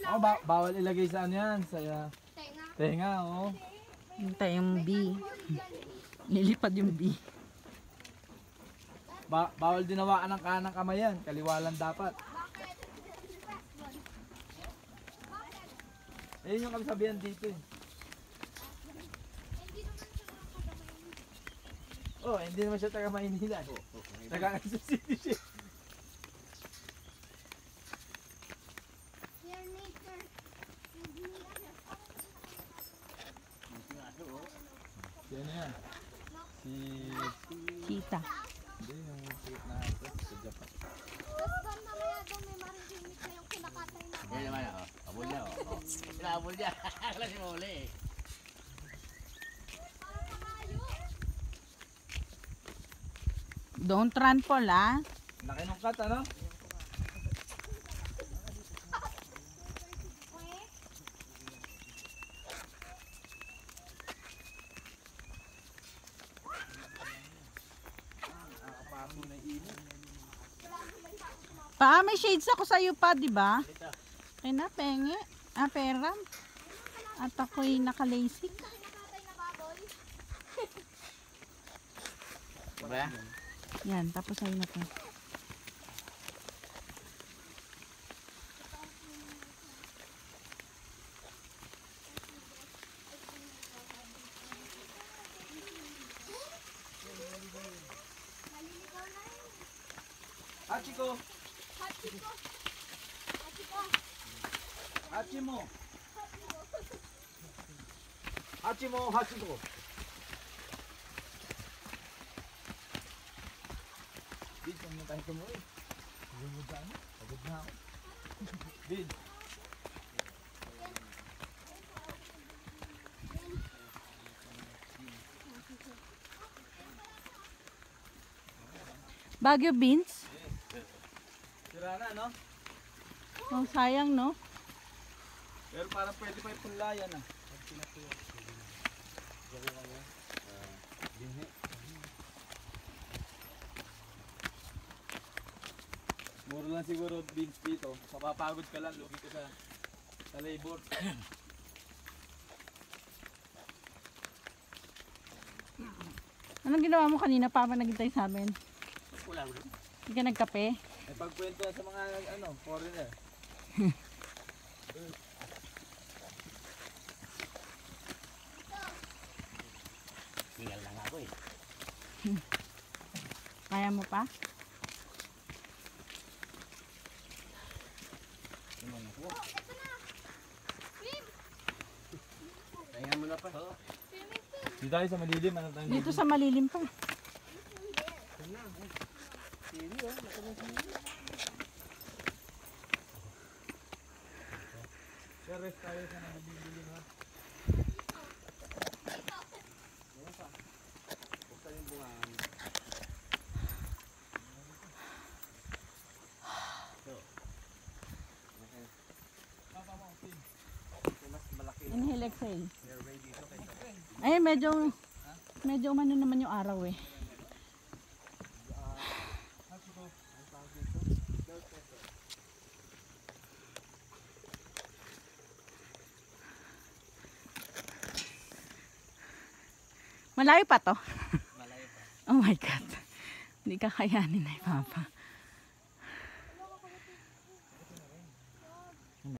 Oh, bawal ilagay sa ano yan, sa tenga, oh. Hintay yung B. Lilipad yung B. Bawal din hawakan ng kanang kamay yan, kaliwa lang dapat. Ayun yung kasabihan dito eh. Oh, hindi naman siya taga Maynila. Taga Quezon City siya. Yan yan. Si Kita. Hindi, yung suit na ito sa Japan. Tapos doon mamaya doon may marinig na yung kinakatay na. Yan naman, oh. Abol niya, oh. Pinabol niya. Wala si Muli, eh. Don't run, Paul, ah. Laki nung cut, ano? Pa, may shades ako sa'yo pa, di ba? Kaya na, penge. Ah, peram. At ako'y nakalasik. Kinakatay na baboy. Diba? Yan, tapos sa'yo na to. Hachiko! Hachiko. Hachiko. Hachimo! Hachimo, Hachiko! Bin, kung yung tayo mo eh. Hindi mo dyan. Pagod na ako. Bin. Baguio beans. Sira na, no? Oh, sayang, no? Pero parang pwede pa yung punlayan, ah. Muro lang siguro beans dito. Mapapagod ka lang, lugi ka sa labor. Anong ginawa mo kanina pa naghintay sa amin? Wala, wala. Hindi ka nagkape? May pagkwento sa mga ano, foreigner. Hingal lang ako, eh. Kaya mo pa? Kaya mo na pa. Dito tayo sa malilim, ano tayo? Dito sa malilim pa. Sir, rest tayo sa malilim, ha? Buksan yung bungaan. Mas malaki. Inhale, exhale. Ay, medyo umano naman yung araw eh. Malayo pa to? Malayo pa. Oh my God. Hindi kakayanin na Papa.